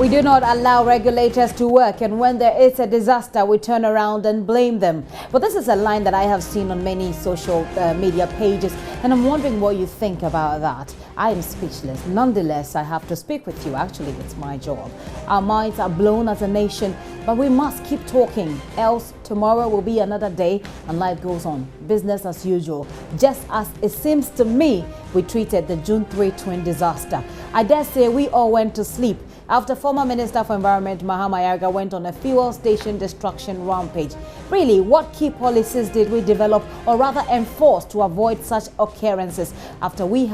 We do not allow regulators to work, and when there is a disaster, we turn around and blame them. But this is a line that I have seen on many social media pages, and I'm wondering what you think about that. I am speechless. Nonetheless, I have to speak with you. Actually, it's my job. Our minds are blown as a nation, but we must keep talking, else tomorrow will be another day and life goes on. Business as usual, just as it seems to me we treated the June 3 twin disaster. I dare say we all went to sleep after former Minister for Environment Mahama Yaga went on a fuel station destruction rampage. Really, what key policies did we develop, or rather enforce, to avoid such occurrences after we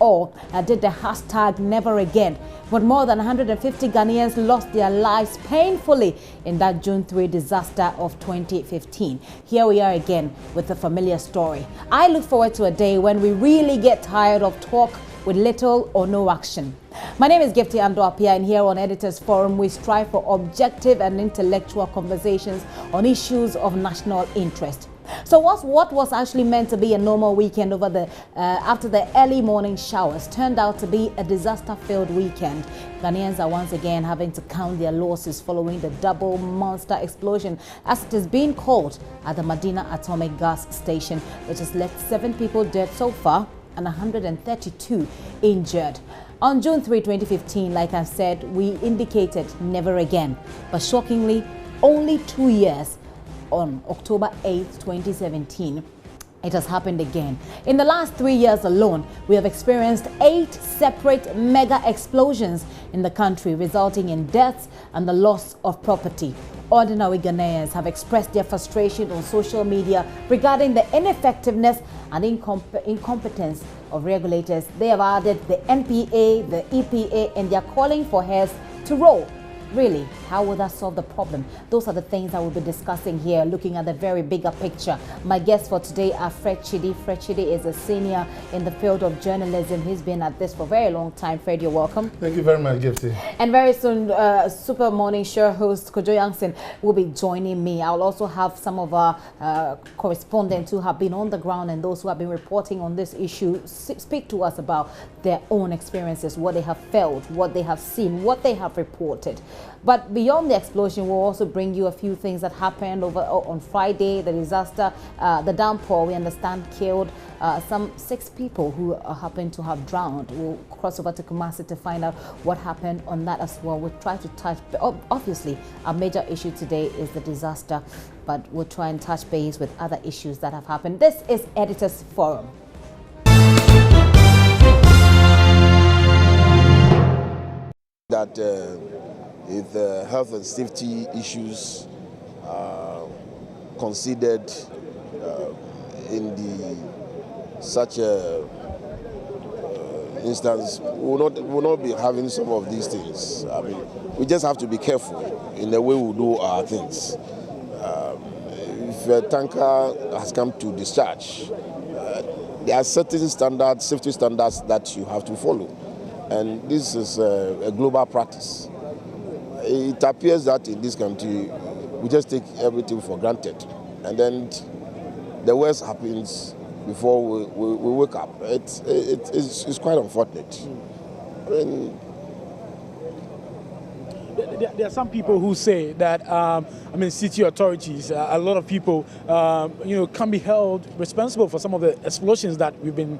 all did the hashtag never again? But more than 150 Ghanaians lost their lives painfully in that June 3 disaster of 2015. Here we are again with a familiar story. I look forward to a day when we really get tired of talk with little or no action. My name is Gifty Andoapia, and here on Editors Forum we strive for objective and intellectual conversations on issues of national interest. So what was actually meant to be a normal weekend after the early morning showers turned out to be a disaster-filled weekend. Ghanaians are once again having to count their losses following the double monster explosion, as it is being called, at the Madina atomic gas station, which has left 7 people dead so far and 132 injured. On June 3, 2015, like I said, we indicated never again. But shockingly, only 2 years, on October 8, 2017, it has happened again. In the last 3 years alone, we have experienced 8 separate mega explosions in the country, resulting in deaths and the loss of property. Ordinary Ghanaians have expressed their frustration on social media regarding the ineffectiveness and incompetence of regulators. They have added the NPA, the EPA, and they are calling for heads to roll. Really, how will that solve the problem? Those are the things I will be discussing here, looking at the very bigger picture. My guests for today are Fred Chidi. Fred Chidi is a senior in the field of journalism. He's been at this for a very long time. Fred, you're welcome. Thank you very much, Gifty. And very soon, Super Morning Show host Junction will be joining me. I'll also have some of our correspondents who have been on the ground and those who have been reporting on this issue speak to us about their own experiences, what they have felt, what they have seen, what they have reported. But beyond the explosion, we'll also bring you a few things that happened on Friday. The disaster, the downpour, we understand, killed some 6 people who happened to have drowned. We'll cross over to Kumasi to find out what happened on that as well. We'll try to touch, obviously, our major issue today is the disaster, but we'll try and touch base with other issues that have happened. This is Editors Forum. That if health and safety issues are considered in such a instance, we will not be having some of these things. I mean, we just have to be careful in the way we do our things. If a tanker has come to discharge, there are certain standards, safety standards that you have to follow. And this is a global practice. It appears that in this country, we just take everything for granted. And then the worst happens before we wake up. It's quite unfortunate. I mean, there are some people who say that, city authorities, a lot of people, can be held responsible for some of the explosions that we've been,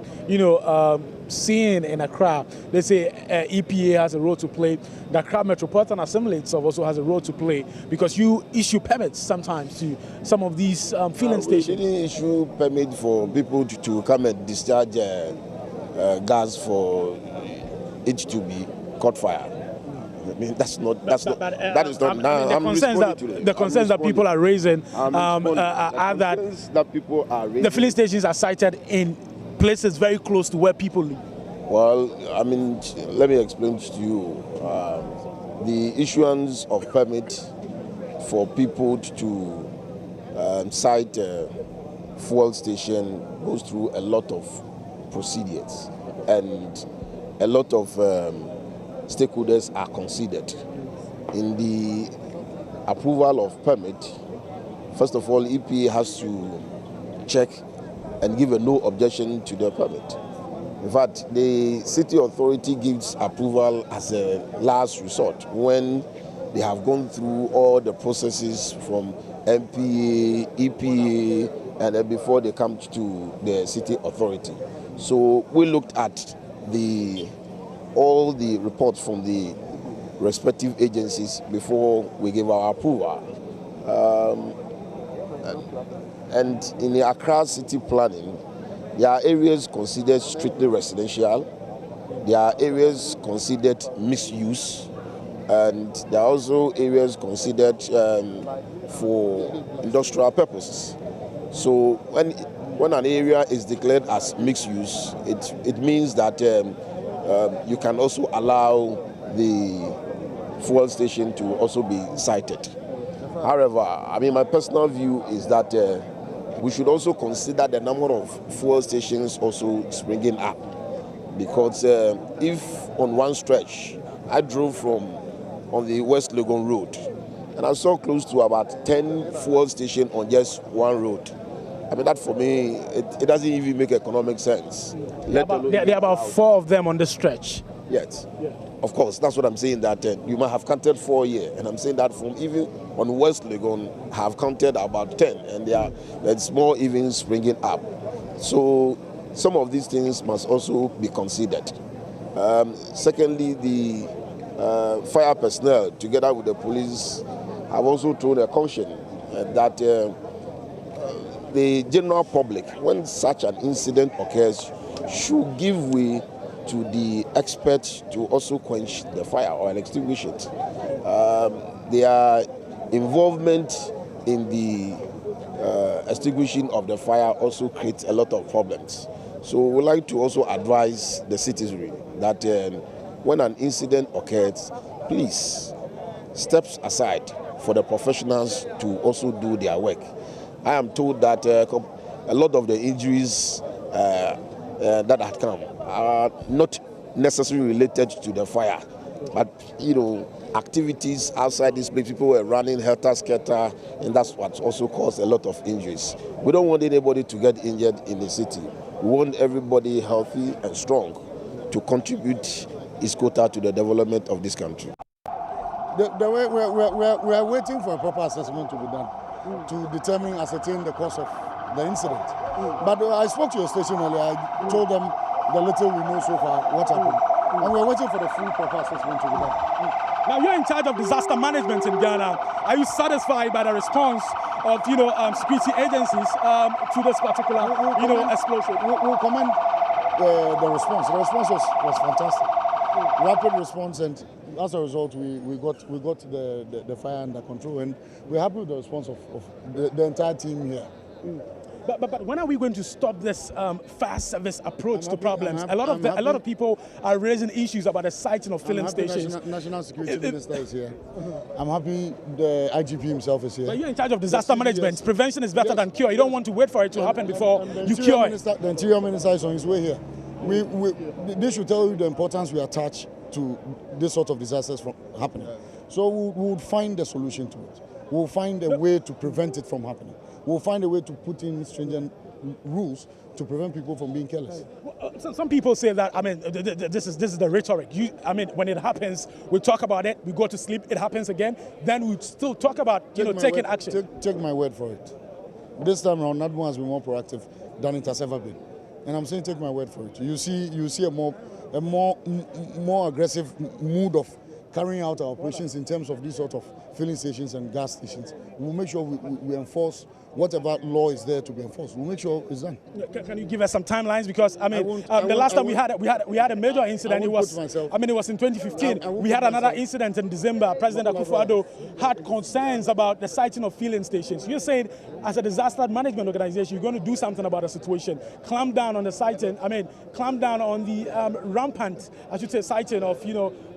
seeing in Accra. They say EPA has a role to play. The Accra Metropolitan Assembly itself also has a role to play, because you issue permits sometimes to some of these filling stations. We didn't issue permit for people to come and discharge gas for it to be caught fire. I mean, that is not. The concerns that people are raising are that people are raising. The filling stations are sited in places very close to where people live. Well, I mean, let me explain to you. The issuance of permit for people to site a fuel station goes through a lot of procedures, and a lot of stakeholders are considered. In the approval of permit, first of all, EPA has to check and give a no objection to the permit. In fact, the city authority gives approval as a last resort when they have gone through all the processes from MPA, EPA, and then before they come to the city authority. So we looked at all the reports from the respective agencies before we gave our approval. And in the Accra city planning, there are areas considered strictly residential, there are areas considered mixed use, and there are also areas considered for industrial purposes. So when an area is declared as mixed use, it means that you can also allow the fuel station to also be sited. However, I mean, my personal view is that we should also consider the number of fuel stations also springing up, because if on one stretch I drove on the West Legon Road and I saw close to about 10 fuel stations on just one road, I mean, that for me, it doesn't even make economic sense. There are about 4 of them on the stretch. Yes. Yeah. Of course, that's what I'm saying, that you might have counted 4 here, and I'm saying that from even on West Legon, have counted about 10, and there's more even springing up. So some of these things must also be considered. Secondly, the fire personnel, together with the police, have also thrown a caution that the general public, when such an incident occurs, should give way to the experts to also quench the fire or extinguish it. Their involvement in the extinguishing of the fire also creates a lot of problems. So we would like to also advise the citizenry that when an incident occurs, please step aside for the professionals to also do their work. I am told that a lot of the injuries that had come are not necessarily related to the fire, but activities outside this place, people were running helter-skelter, and that's what also caused a lot of injuries. We don't want anybody to get injured in the city. We want everybody healthy and strong to contribute its quota to the development of this country. We are waiting for a proper assessment to be done to ascertain the cause of the incident. But I spoke to your station earlier. I told them the little we know so far what happened, and we're waiting for the full proper assessment to be done. Now, you're in charge of disaster management in Ghana. Are you satisfied by the response of security agencies to this particular explosion? We'll commend the response. The response was fantastic, rapid response, and as a result, we got the fire under control, and we're happy with the response of the entire team here. But when are we going to stop this fast service approach to problems? A lot of people are raising issues about the siting of filling stations. National Security Minister is here. I'm happy the IGP himself is here. But you're in charge of disaster management. Prevention is better than cure. You don't want to wait for it to happen before you cure it. The Interior Minister is on his way here. This should tell you the importance we attach to this sort of disasters from happening. So we would find a solution to it. We'll find a way to prevent it from happening. We'll find a way to put in stringent rules to prevent people from being careless. Some people say that, this is the rhetoric. When it happens, we talk about it, we go to sleep, it happens again, then we still talk about taking action. Take my word for it. This time around, NADMO has been more proactive than it has ever been. And I'm saying take my word for it. You see a more aggressive mood of carrying out our operations in terms of these sort of filling stations and gas stations. We'll make sure we enforce whatever law is there to be enforced. We'll make sure it's done. Can you give us some timelines? Because the last time we had a major incident. It was in 2015. We had another incident in December. President Akufo-Addo had concerns about the siting of filling stations. You're saying, as a disaster management organization, you're going to do something about the situation. Clamp down on the siting. Clamp down on the rampant, siting of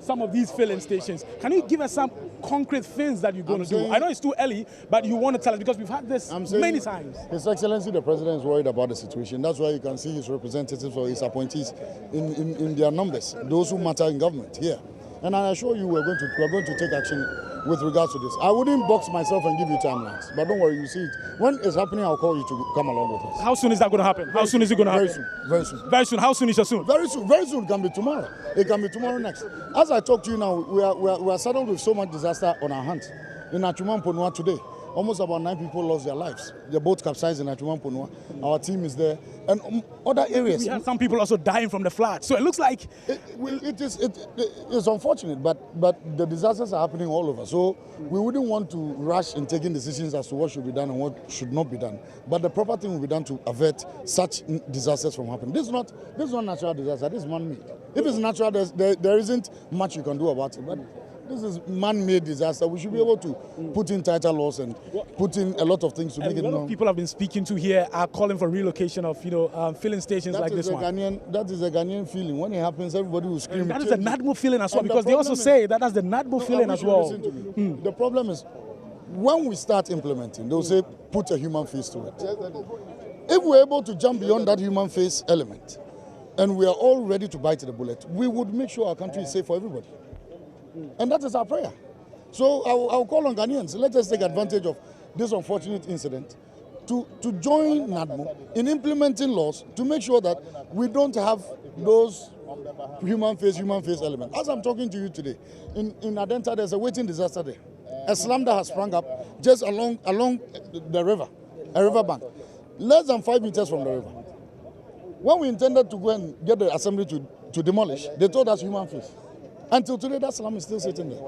some of these filling stations. Can you give us some concrete things that you're going to do? I know it's too early, but you want to tell us, because we've had this many times. His Excellency the President is worried about the situation. That's why you can see his representatives or his appointees in their numbers, those who matter in government here. And I assure you we're going to take action with regards to this. I wouldn't box myself and give you timelines, but don't worry, you see it. When it's happening, I'll call you to come along with us. How soon is that going to happen? How soon is it going to happen? Very soon, very soon. Very soon. How soon is your soon? Very soon, very soon. It can be tomorrow. It can be tomorrow next. As I talk to you now, we are saddled with so much disaster on our hands. In Achuman-Ponua today, almost about 9 people lost their lives. The boat capsized in Achuman-Ponua. Our team is there. And other areas. We have some people also dying from the flood. So it looks like... It's unfortunate, but the disasters are happening all over. So we wouldn't want to rush in taking decisions as to what should be done and what should not be done. But the proper thing will be done to avert such disasters from happening. This is not natural disaster. This is man-made. If it's natural, there isn't much you can do about it. But this is man-made disaster. We should be able to put in tighter laws and put in a lot of things to make it known. A lot of people I've been speaking to here are calling for relocation of, filling stations like this one. That is a Ghanaian feeling. When it happens, everybody will scream. That is a NADMO feeling as well, because they also say that that's the NADMO feeling as well. The problem is, when we start implementing, they'll say, put a human face to it. If we're able to jump beyond that human face element, and we are all ready to bite the bullet, we would make sure our country is safe for everybody. And that is our prayer. So I'll call on Ghanaians, let us take advantage of this unfortunate incident to join NADMO in implementing laws to make sure that we don't have those human face element. As I'm talking to you today, in Adenta, there's a waiting disaster there. A slum that has sprung up just along the river, a river bank, less than 5 meters from the river. When we intended to go and get the assembly to demolish, they told us human face. Until today, that slum is still sitting there.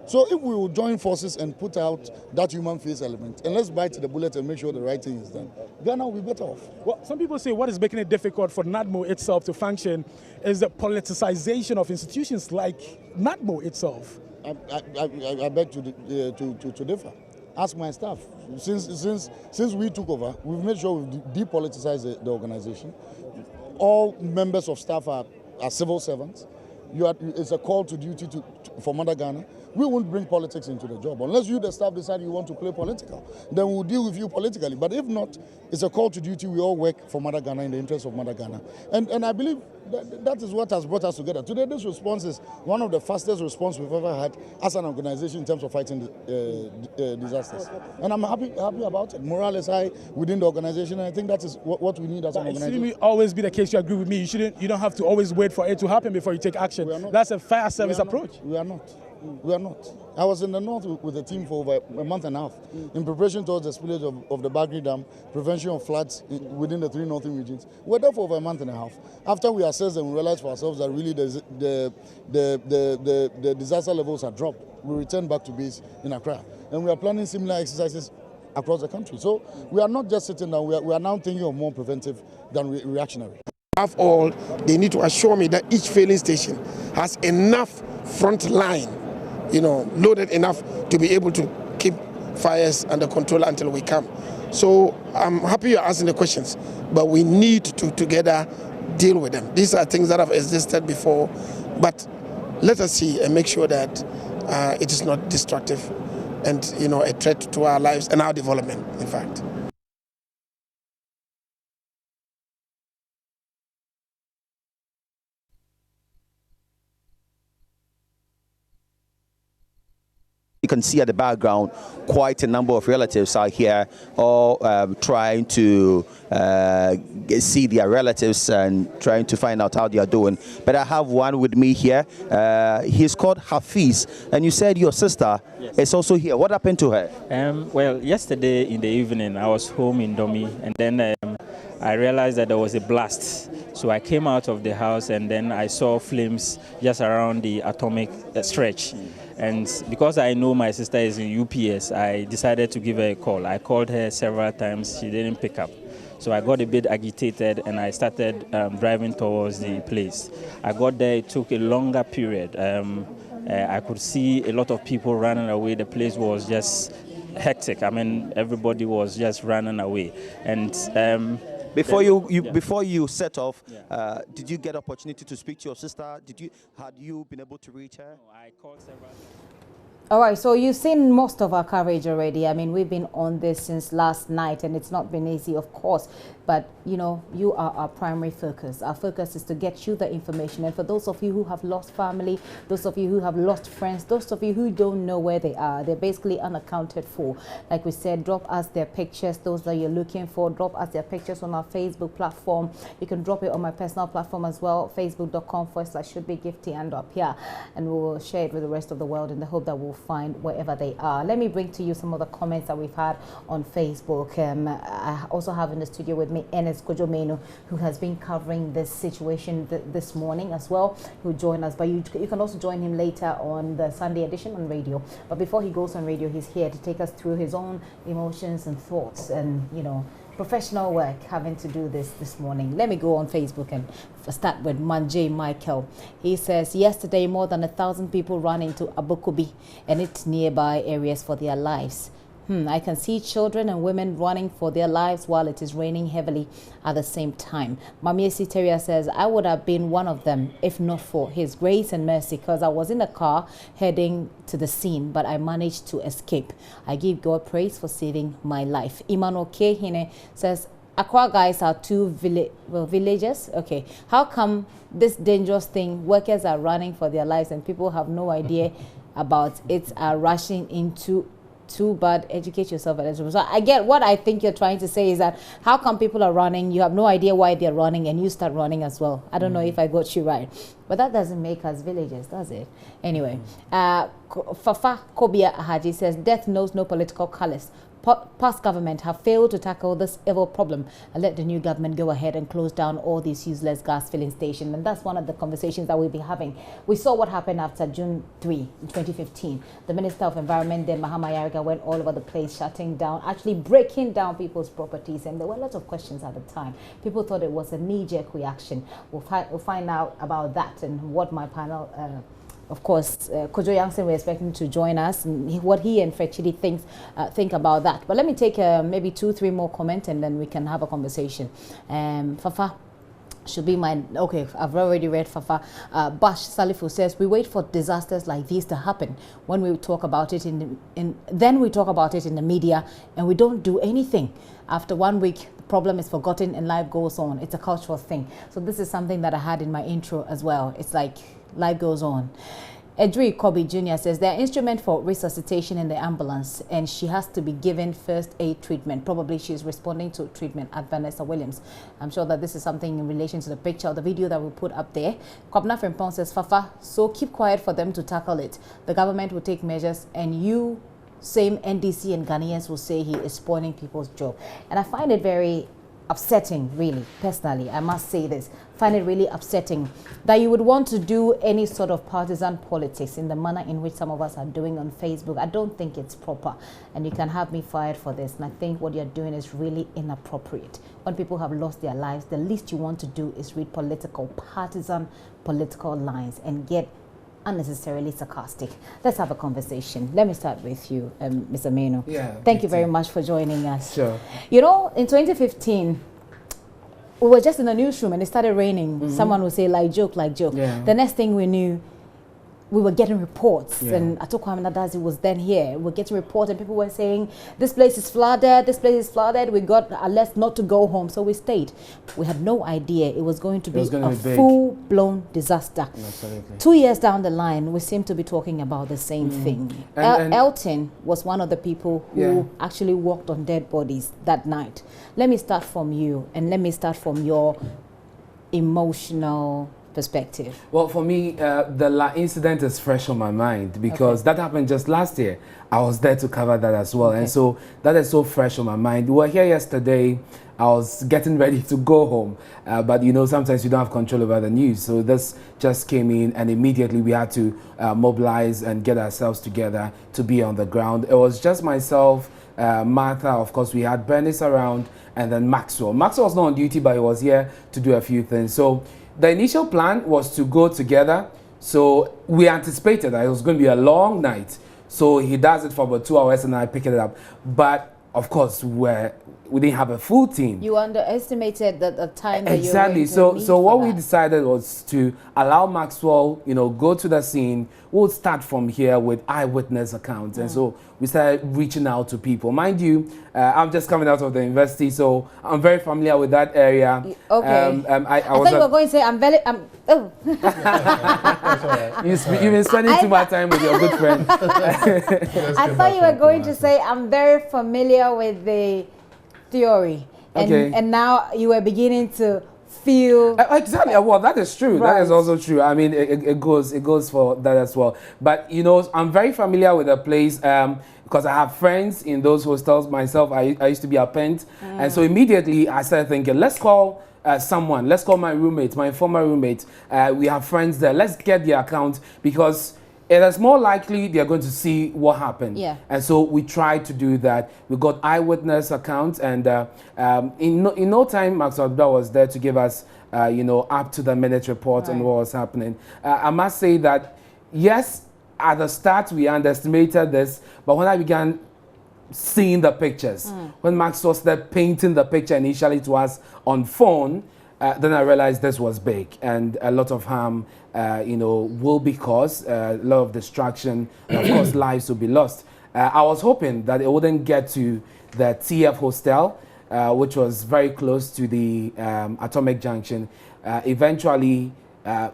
So if we will join forces and put out that human face element, and let's bite the bullet and make sure the right thing is done, Ghana will be better off. Well, some people say what is making it difficult for NADMO itself to function is the politicization of institutions like NADMO itself. I beg to differ. Ask my staff. Since we took over, we've made sure we've depoliticized the organization. All members of staff are civil servants. It's a call to duty for Mother Ghana. We won't bring politics into the job. Unless you, the staff, decide you want to play political, then we'll deal with you politically. But if not, it's a call to duty. We all work for Mother Ghana in the interest of Mother Ghana. And I believe that is what has brought us together. Today, this response is one of the fastest responses we've ever had as an organization in terms of fighting disasters. And I'm happy about it. Morale is high within the organization, and I think that is what we need as an organization. It shouldn't always be the case. You agree with me. You don't have to always wait for it to happen before you take action. That's a fire service approach. We are not. We are not. I was in the north with the team for over a month and a half in preparation towards the spillage of the Bagri Dam, prevention of floods within the 3 northern regions. We were there for over a month and a half. After we assessed and we realized for ourselves that really the disaster levels had dropped, we returned back to base in Accra. And we are planning similar exercises across the country. So we are not just sitting down, we are now thinking of more preventive than reactionary. Above all, they need to assure me that each filling station has enough front line, loaded enough to be able to keep fires under control until we come. So I'm happy you're asking the questions, but we need to together deal with them. These are things that have existed before, but let us see and make sure that it is not destructive and a threat to our lives and our development, in fact. You can see at the background quite a number of relatives are here, all trying to see their relatives and trying to find out how they are doing. But I have one with me here. He's called Hafiz, and you said your sister is also here. What happened to her? Well, yesterday in the evening, I was home in Domi, and then I realized that there was a blast. So I came out of the house, and then I saw flames just around the atomic stretch. And because I know my sister is in UPS, I decided to give her a call. I called her several times. She didn't pick up. So I got a bit agitated, and I started driving towards the place. I got there. It took a longer period. I could see a lot of people running away. The place was just hectic. I mean, everybody was just running away. And before you set off, did you get opportunity to speak to your sister? Had you been able to reach her? No, I called several times. All right, so you've seen most of our coverage already. I mean, we've been on this since last night, and it's not been easy, of course. But But, you know, you are our primary focus. Our focus is to get you the information. And for those of you who have lost family, those of you who have lost friends, those of you who don't know where they are, they're basically unaccounted for. Like we said, drop us their pictures, those that you're looking for. Drop us their pictures on our Facebook platform. You can drop it on my personal platform as well, facebook.com/shouldbegifty and up here. And we will share it with the rest of the world in the hope that we'll find wherever they are. Let me bring to you some of the comments that we've had on Facebook. I also have in the studio with me Enes Kojomenu, who has been covering this situation this morning as well, who joined us. But you can also join him later on the Sunday edition on radio. But before he goes on radio, he's here to take us through his own emotions and thoughts and, you know, professional work having to do this morning. Let me go on Facebook and start with Manje Michael. He says, yesterday more than 1,000 people ran into Abokobi and its nearby areas for their lives. I can see children and women running for their lives while it is raining heavily at the same time. Mamiesi Teria says, I would have been one of them if not for his grace and mercy, because I was in a car heading to the scene, but I managed to escape. I give God praise for saving my life. Imano Kehine says, Accra guys are two villagers. Okay, how come this dangerous thing, workers are running for their lives and people have no idea about it, are rushing into too bad? Educate yourself. So I get what I think you're trying to say is that how come people are running, you have no idea why they're running, and you start running as well. I don't know if I got you right, but that doesn't make us villagers, does it? Anyway, Fafa Kobia Ahaji says, death knows no political colors. Past government have failed to tackle this evil problem and let the new government go ahead and close down all these useless gas filling stations. And that's one of the conversations that we'll be having. We saw what happened after June 3, 2015. The Minister of Environment then, Mahama Yariga, went all over the place, shutting down, actually breaking down people's properties. And there were lots of questions at the time. People thought it was a knee-jerk reaction. We'll find out about that and what my panel of course, Kojo Youngson, we're expecting to join us, and what he and Fechidi think about that. But let me take maybe 2-3 more comments, and then we can have a conversation. Fafa should be my, okay, I've already read Fafa. Bash Salifu says, we wait for disasters like these to happen when we talk about it then we talk about it in the media, and we don't do anything. After 1 week, the problem is forgotten and life goes on. It's a cultural thing. So this is something that I had in my intro as well. It's like life goes on. Edri Kobe Jr. says there are instruments for resuscitation in the ambulance and she has to be given first aid treatment. Probably she's responding to treatment at Vanessa Williams. I'm sure that this is something in relation to the picture or the video that we put up there. Kwabna Frimpong says, Fafa, so keep quiet for them to tackle it. The government will take measures and you, same NDC and Ghanaians will say he is spoiling people's job. And I find it very upsetting, really, personally, I must say this, find it really upsetting that you would want to do any sort of partisan politics in the manner in which some of us are doing on Facebook. I don't think it's proper, and you can have me fired for this, and I think what you're doing is really inappropriate. When people have lost their lives, the least you want to do is read partisan political lines and get unnecessarily sarcastic. Let's have a conversation. Let me start with you, Mr. Meno. Yeah. Thank you very much for joining us. Sure. You know, in 2015, we were just in the newsroom and it started raining. Someone would say, like joke, like joke. Yeah. The next thing we knew, we were getting reports, Yeah. and Atokwame Nadazi was then here. We were getting reports, and people were saying, this place is flooded, this place is flooded. We got alerts not to go home, so we stayed. We had no idea it was going to be a full-blown disaster. Absolutely. 2 years down the line, we seem to be talking about the same thing. And Elton was one of the people who actually walked on dead bodies that night. Let me start from you, and let me start from your emotional perspective. Well, for me, the incident is fresh on my mind because that happened just last year. I was there to cover that as well. And so that is so fresh on my mind. We were here yesterday. I was getting ready to go home. But, you know, sometimes you don't have control over the news. So this just came in and immediately we had to mobilize and get ourselves together to be on the ground. It was just myself, Martha, of course, we had Bernice around, and then Maxwell. Maxwell was not on duty, but he was here to do a few things. So the initial plan was to go together. So we anticipated that it was going to be a long night. So he does it for about 2 hours and I pick it up. But of course, we didn't have a full team. You underestimated the time that exactly. So what we decided was to allow Maxwell, go to the scene. We'll start from here with eyewitness accounts, and so we started reaching out to people. Mind you, I'm just coming out of the university, so I'm very familiar with that area. Okay. I thought you were going to say oh. You've been spending too much time with your good friend. I thought you were going to say I'm very familiar with the theory, and now you were beginning to feel exactly. Well, that is true. Right. That is also true. I mean, it goes for that as well. But I'm very familiar with the place because I have friends in those hostels myself. I used to be a pent, and so immediately I started thinking, let's call someone. Let's call my roommate, my former roommate. We have friends there. Let's get their account because it is more likely they're going to see what happened. Yeah. And so we tried to do that. We got eyewitness accounts, and in no time, Max Abdullah was there to give us, up to the minute report on what was happening. I must say that, yes, at the start we underestimated this, but when I began seeing the pictures, when Maxwell started painting the picture initially to us on phone, then I realized this was big and a lot of harm, will be caused, a lot of destruction, and of course lives will be lost. I was hoping that it wouldn't get to the TF hostel, which was very close to the Atomic Junction. Eventually,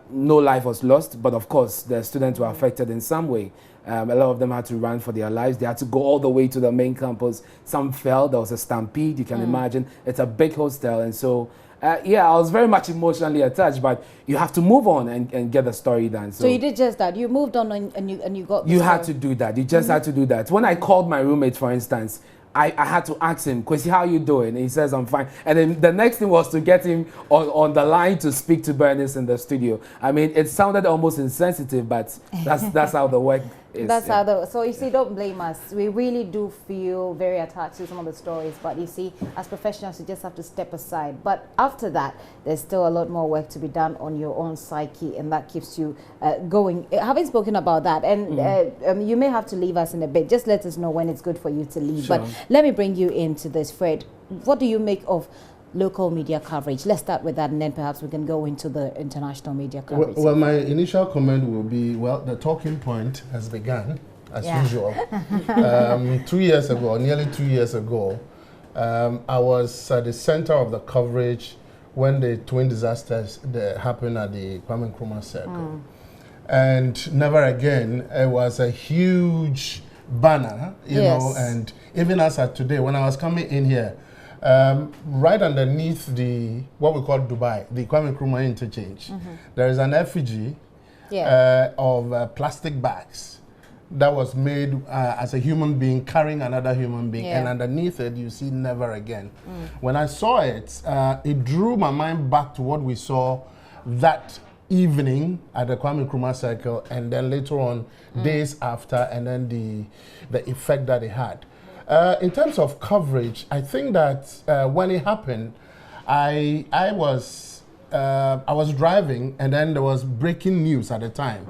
no life was lost, but of course the students were affected in some way. A lot of them had to run for their lives. They had to go all the way to the main campus. Some fell. There was a stampede. You can imagine. It's a big hostel. And so, I was very much emotionally attached. But you have to move on and get the story done. So you did just that. You moved on and you got the You story. had to do that. You just had to do that. When I called my roommate, for instance, I had to ask him, Kwesi, how are you doing? And he says, I'm fine. And then the next thing was to get him on the line to speak to Bernice in the studio. I mean, it sounded almost insensitive, but that's how the work is. That's how so you see, don't blame us. We really do feel very attached to some of the stories, but you see, as professionals, you just have to step aside. But after that, there's still a lot more work to be done on your own psyche, and that keeps you going. Having spoken about that, and you may have to leave us in a bit. Just let us know when it's good for you to leave. Sure. But let me bring you into this, Fred. What do you make of local media coverage? Let's start with that, and then perhaps we can go into the international media coverage. Well, my initial comment will be, the talking point has begun, as usual. 2 years ago, nearly 2 years ago, I was at the center of the coverage when the twin disasters that happened at the Kwame Nkrumah Circle. And never again, it was a huge banner, you know, and even as of today, when I was coming in here, right underneath what we call Dubai, the Kwame Nkrumah interchange, there is an effigy of plastic bags that was made as a human being carrying another human being, and underneath it you see never again. When I saw it, it drew my mind back to what we saw that evening at the Kwame Nkrumah Circle, and then later on days after, and then the effect that it had. In terms of coverage, I think that when it happened, I was driving, and then there was breaking news at the time,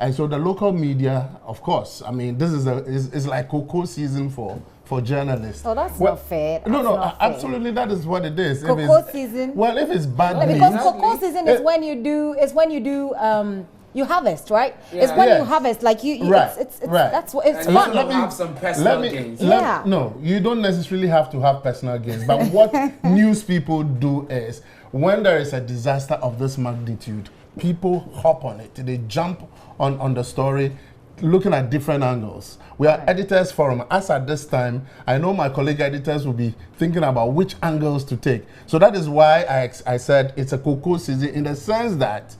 and so the local media, of course, I mean, this is like cocoa season for journalists. Oh, that's not fair. No, absolutely, that is what it is. Cocoa season. Well, if it's bad news, because cocoa season is when you do. You harvest, right? It's when you harvest, like you right. It's right. That's what it's and fun. you have some personal gains. No, you don't necessarily have to have personal gains. But what news people do is, when there is a disaster of this magnitude, people hop on it. They jump on the story, looking at different angles. We are editors forum. As at this time, I know my colleague editors will be thinking about which angles to take. So that is why I said it's a cocoa season, in the sense that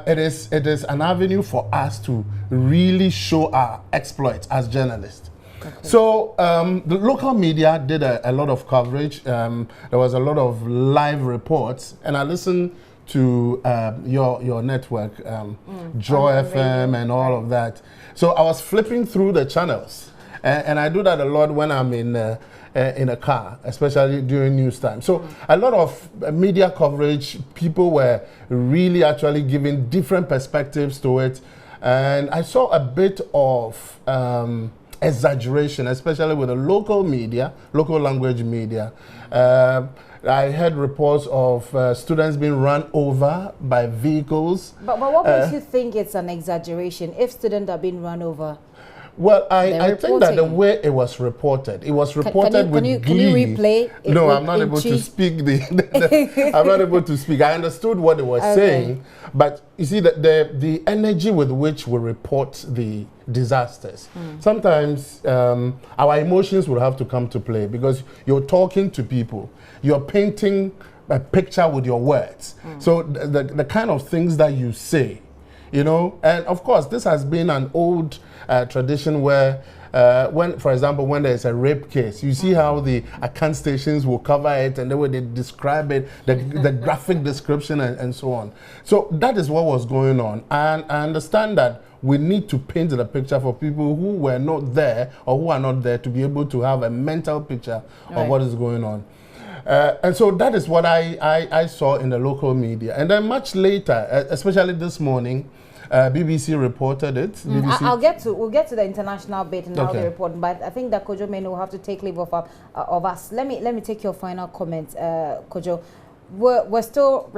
it is an avenue for us to really show our exploits as journalists. Okay. So the local media did a lot of coverage. There was a lot of live reports, and I listened to your network, Joy FM and all of that. So I was flipping through the channels, and I do that a lot when I'm in a car, especially during news time. So a lot of media coverage, people were really actually giving different perspectives to it, and I saw a bit of exaggeration, especially with the local media, local language media. I heard reports of students being run over by vehicles. But what makes you think it's an exaggeration if students are being run over? Well, I think that the way it was reported with glee. Can you replay? No, I'm not able to speak. I'm not able to speak. I understood what they were saying, but you see that the energy with which we report the disasters, sometimes our emotions will have to come to play because you're talking to people, you're painting a picture with your words. So the kind of things that you say, you know, and of course this has been an old tradition where when, for example, when there's a rape case, you see how the account stations will cover it and the way they describe it, the graphic description and so on. So that is what was going on. And I understand that we need to paint the picture for people who were not there or who are not there to be able to have a mental picture of what is going on. And so that is what I saw in the local media. And then much later, especially this morning, BBC reported it. BBC. We'll get to the international bit and how they report, but I think that Kojo Menu will have to take leave of us. Let me take your final comments, Kojo. We're still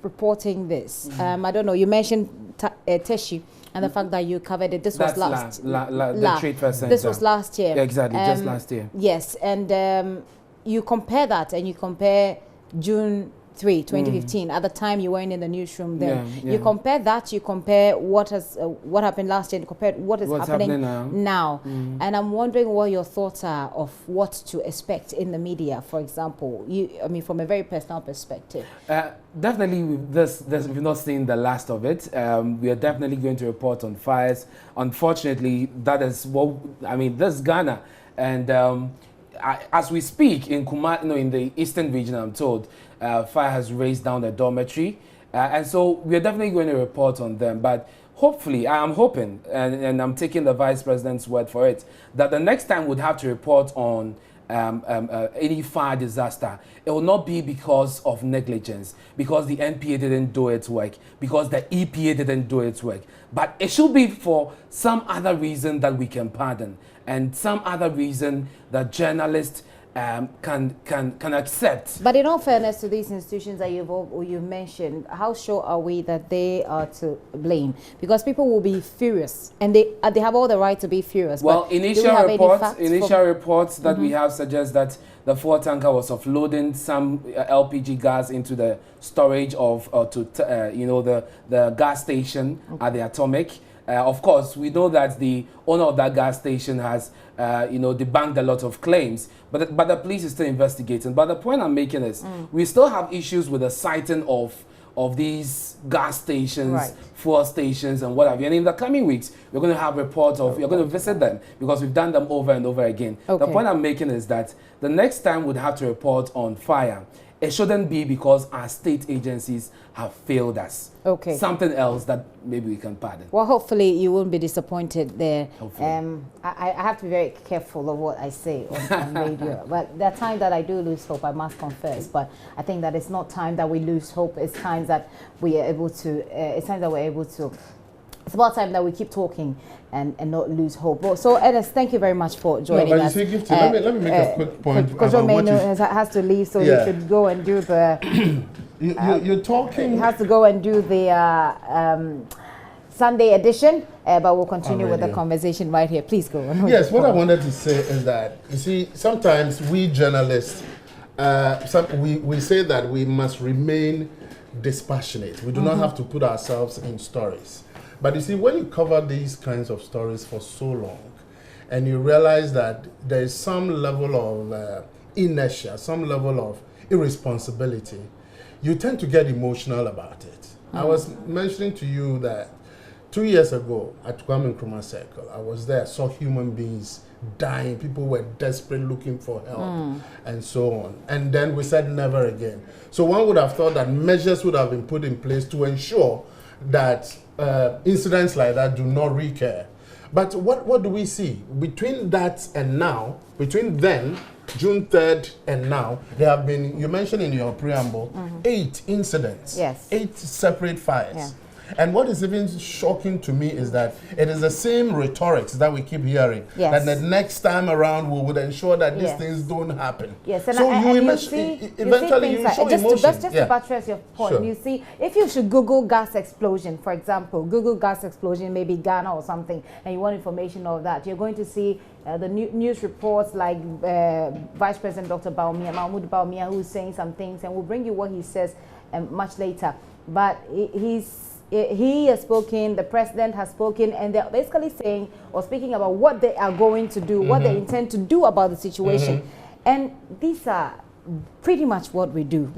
reporting this. I don't know. You mentioned Teshi and the fact that you covered it. This was the Trade Fair Center. This was last year. Yeah, exactly, just last year. Yes, and you compare that and you compare June 3, 2015. At the time, you weren't in the newsroom then. You compare that, you compare what happened last year, and compare what's happening now. And I'm wondering what your thoughts are of what to expect in the media, for example. I mean, from a very personal perspective. Definitely, we've not seen the last of it. We are definitely going to report on fires. Unfortunately, that is what, I mean, this Ghana. And as we speak, in in the eastern region, I'm told, fire has raised down the dormitory. And so we're definitely going to report on them. But hopefully, I'm hoping, and I'm taking the Vice President's word for it, that the next time we'd have to report on any fire disaster, it will not be because of negligence, because the NPA didn't do its work, because the EPA didn't do its work. But it should be for some other reason that we can pardon, and some other reason that journalists can accept. But in all fairness to these institutions that you've mentioned, how sure are we that they are to blame? Because people will be furious, and they have all the right to be furious. Well, initial reports that we have suggest that the Ford tanker was offloading some LPG gas into the storage of the gas station at the Atomic. Of course, we know that the owner of that gas station has, debunked a lot of claims, but the police is still investigating. But the point I'm making is, we still have issues with the sighting of these gas stations, fuel stations, and what have you. And in the coming weeks, we're going to have reports of, we're going to visit them because we've done them over and over again. The point I'm making is that the next time we'd have to report on fire, it shouldn't be because our state agencies have failed us. Something else that maybe we can pardon. Well, hopefully you won't be disappointed there. I have to be very careful of what I say on radio. But there are times that I do lose hope, I must confess. But I think that it's not time that we lose hope. It's times that we are able to. It's about time that we keep talking and not lose hope. Well, so, Ernest, thank you very much for joining us. Let me make a quick point. Kojo Menu has to leave, so you should go and do the... You're talking... He has to go and do the Sunday edition, but we'll continue with the conversation right here. Please go on. Yes, what I wanted to say is that, you see, sometimes we journalists, we say that we must remain dispassionate. We do not have to put ourselves in stories. But you see, when you cover these kinds of stories for so long, and you realize that there is some level of inertia, some level of irresponsibility, you tend to get emotional about it. I was mentioning to you that 2 years ago at Kwame Nkrumah Circle, I was there, saw human beings dying, people were desperate looking for help, and so on. And then we said never again. So one would have thought that measures would have been put in place to ensure that incidents like that do not recur. But what do we see? Between that and now, between then, June 3rd and now, there have been, you mentioned in your preamble, 8 incidents, 8 separate fires. And what is even shocking to me is that it is the same rhetorics that we keep hearing. Yes. That the next time around we would ensure that these Yes. things don't happen. Yes, and so eventually you show just emotion. to buttress your point, Sure. you see, if you should Google gas explosion, for example, Google gas explosion, maybe Ghana or something, and you want information of that, you're going to see the news reports like Vice President Dr. Mahmoud Baumia, who's saying some things, and we'll bring you what he says much later. But he has spoken, the president has spoken, and they're basically saying or speaking about what they are going to do, what they intend to do about the situation. And these are pretty much what we do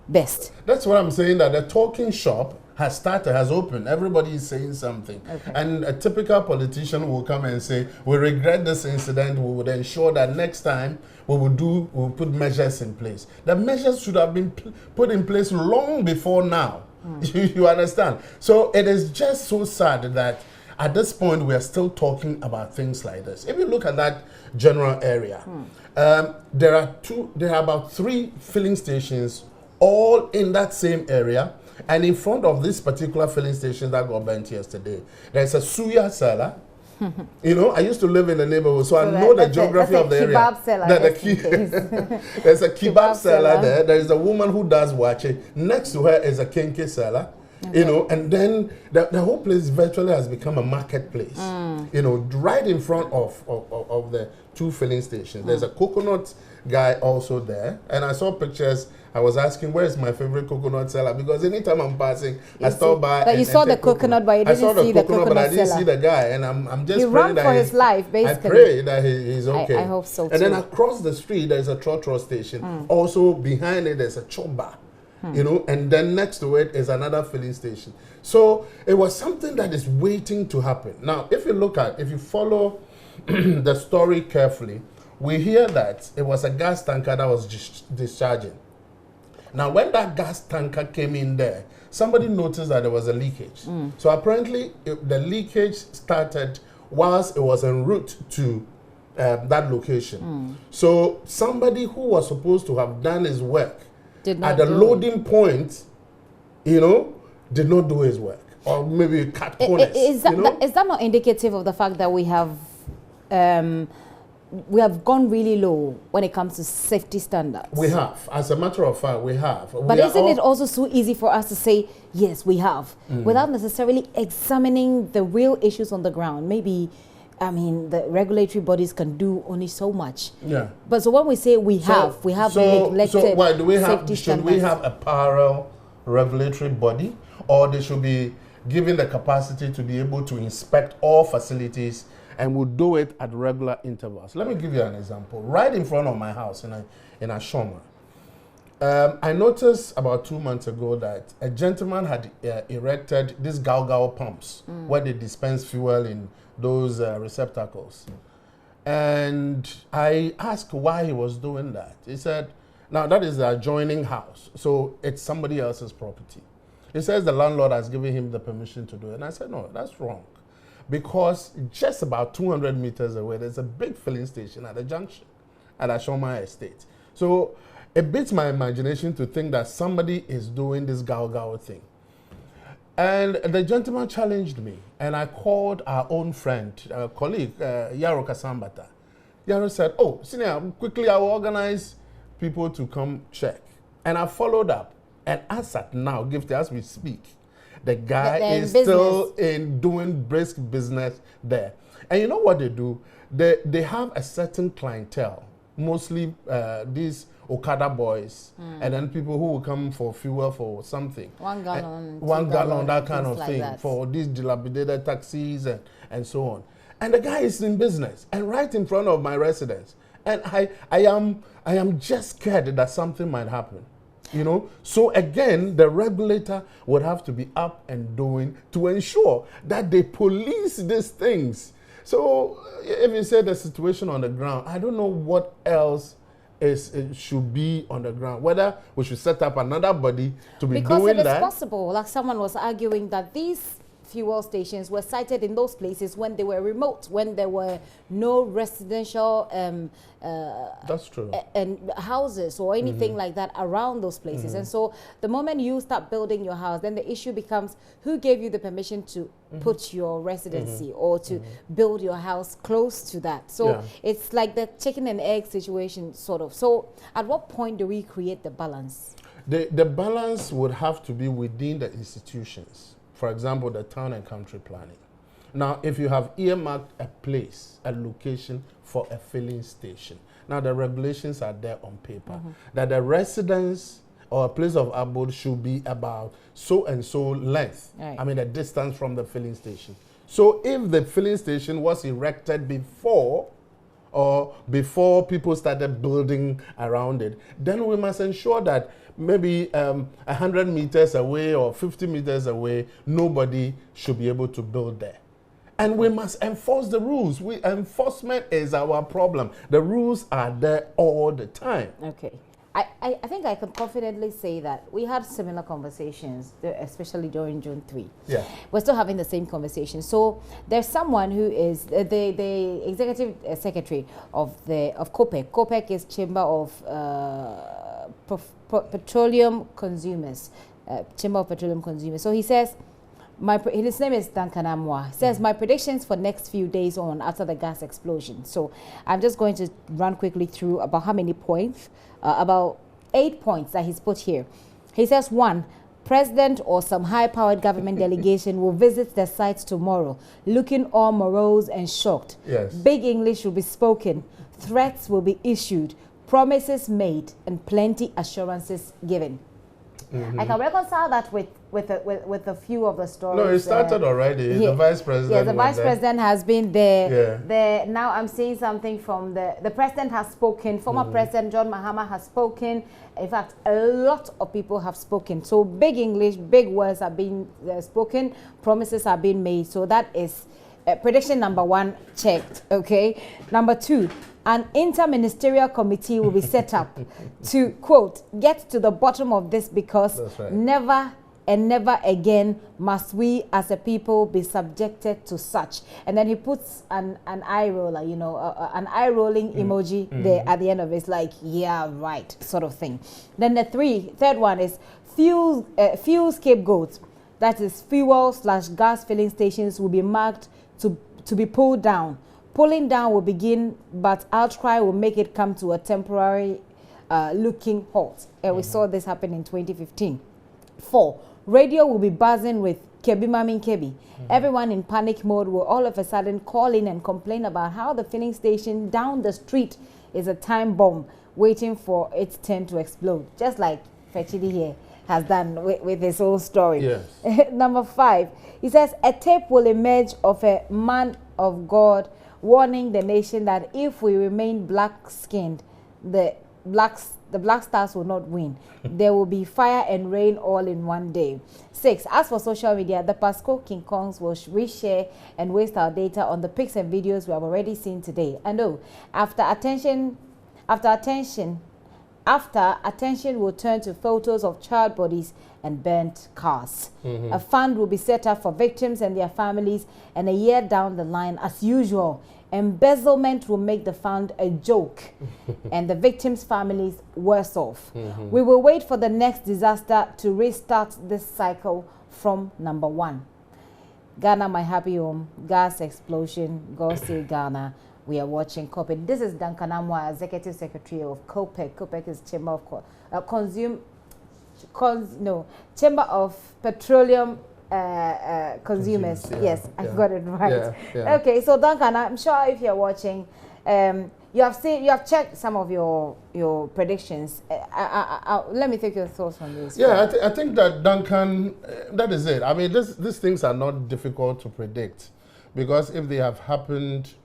best. That's what I'm saying, that the talking shop has started, has opened. Everybody is saying something. Okay. And a typical politician will come and say, we regret this incident, we would ensure that next time we'll put measures in place. The measures should have been put in place long before now. You understand? So it is just so sad that at this point we are still talking about things like this. If you look at that general area, there are about 3 filling stations all in that same area. And in front of this particular filling station that got burnt yesterday, there's a suya seller. You know, I used to live in the neighborhood, so I know the geography of the area. There's a kebab seller there. There is a woman who does wache. Next to her is a kenke seller. Okay. You know, and then the whole place virtually has become a marketplace. You know, right in front of the 2 filling stations. There's a coconut guy also there, and I saw pictures. I was asking, where is my favorite coconut seller? Because anytime I'm passing, I stop by. But you saw the coconut, but you didn't see the coconut but I didn't seller. see the guy, and I'm just he praying ran that for his life, basically. I pray that he's okay. I hope so too. And then across the street, there's a trotro station. Also behind it, there's a chop bar. You know, and then next to it is another filling station. So it was something that is waiting to happen. Now, if you follow the story carefully, we hear that it was a gas tanker that was discharging. Now, when that gas tanker came in there, somebody noticed that there was a leakage. So apparently, the leakage started whilst it was en route to that location. So somebody who was supposed to have done his work at the loading point, you know, did not do his work, or maybe cut corners. Is that not indicative of the fact that we have gone really low when it comes to safety standards? We have. As a matter of fact, we have. But isn't it also so easy for us to say, yes, we have, without necessarily examining the real issues on the ground? Maybe, I mean, the regulatory bodies can do only so much. Yeah. But so when we say we have neglected so why do we have, safety should standards. we have a parallel regulatory body, or they should be given the capacity to be able to inspect all facilities and will do it at regular intervals? Let me give you an example. Right in front of my house in Ashoma, I noticed about 2 months ago that a gentleman had erected these Gao pumps where they dispense fuel in those receptacles. And I asked why he was doing that. He said, now that is the adjoining house, so it's somebody else's property. He says the landlord has given him the permission to do it. And I said, no, that's wrong. Because just about 200 meters away, there's a big filling station at the Junction, at Ashoma Estate. So it beats my imagination to think that somebody is doing this Gao thing. And the gentleman challenged me, and I called our own friend, our colleague, Yaro Kasambata. Yaro said, oh, senior, quickly I will organize people to come check. And I followed up, and as at now, as we speak, the guy is still doing brisk business there. And you know what they do? They have a certain clientele, mostly these Okada boys, and then people who will come for fuel for something. 1 gallon, 1 gallon, that kind of thing, for these dilapidated taxis and so on. And the guy is in business, and right in front of my residence. And I am just scared that something might happen. You know, so again, the regulator would have to be up and doing to ensure that they police these things. So if you say the situation on the ground, I don't know what else it should be on the ground. Whether we should set up another body to be doing that. Because it is possible, like someone was arguing that these fuel stations were sited in those places when they were remote, when there were no residential that's true. And houses or anything like that around those places. And so the moment you start building your house, then the issue becomes who gave you the permission to put your residency or to build your house close to that. So it's like the chicken and egg situation, sort of. So at what point do we create the balance? The balance would have to be within the institutions. For example, the town and country planning. Now, if you have earmarked a place, a location for a filling station, now the regulations are there on paper, that the residence or a place of abode should be about so and so length. Right. I mean, the distance from the filling station. So if the filling station was erected before, or before people started building around it, then we must ensure that maybe 100 meters away or 50 meters away, nobody should be able to build there. And we must enforce the rules. Enforcement is our problem. The rules are there all the time. Okay. I think I can confidently say that we had similar conversations, especially during June 3. Yeah. We're still having the same conversation. So there's someone who is the executive secretary of COPEC. COPEC is Chamber of Petroleum Consumers. Chamber of Petroleum Consumers. So he says, his name is Duncan Amwa. He says, my predictions for next few days on after the gas explosion. So I'm just going to run quickly through about how many points, about 8 points that he's put here. He says, 1, president or some high-powered government delegation will visit the site tomorrow, looking all morose and shocked. Yes. Big English will be spoken, threats will be issued, promises made, and plenty assurances given. I can reconcile that with a few of the stories. No, it started already. The vice president. Yeah, the vice president has been there. Yeah. Now I'm seeing something from the president has spoken. Former President John Mahama has spoken. In fact, a lot of people have spoken. So big English, big words are being spoken. Promises are being made. So that is prediction number 1 checked. Okay. Number 2. An interministerial committee will be set up to, quote, get to the bottom of this because never and never again must we as a people be subjected to such. And then he puts an eye roller, you know, an eye rolling emoji there at the end of it. It's like, yeah, right, sort of thing. Then the third one is fuel scapegoats. That is fuel/gas filling stations will be marked to be pulled down. Pulling down will begin, but outcry will make it come to a temporary looking halt. We saw this happen in 2015. 4, radio will be buzzing with Kebi Mamin Kebi. Everyone in panic mode will all of a sudden call in and complain about how the filling station down the street is a time bomb waiting for its turn to explode. Just like Fechidi here has done with his whole story. Yes. Number 5, he says a tape will emerge of a man of God warning the nation that if we remain black-skinned, the black stars will not win. There will be fire and rain all in one day. 6, as for social media, the Pasco King Kongs will reshare and waste our data on the pics and videos we have already seen today. And after attention will turn to photos of charred bodies and burnt cars. A fund will be set up for victims and their families, and a year down the line, as usual, embezzlement will make the fund a joke and the victims' families worse off. We will wait for the next disaster to restart this cycle from number 1. Ghana, my happy home, gas explosion, God save Ghana. We are watching COPEC. This is Duncan Amwa, Executive Secretary of COPEC. COPEC is Chamber of Chamber of Petroleum Consumers. Yes, I got it right. Yeah. Okay, so Duncan, I'm sure if you're watching, you have checked some of your predictions. Let me take your thoughts on this. Yeah, I think that Duncan, that is it. I mean, these things are not difficult to predict because if they have happened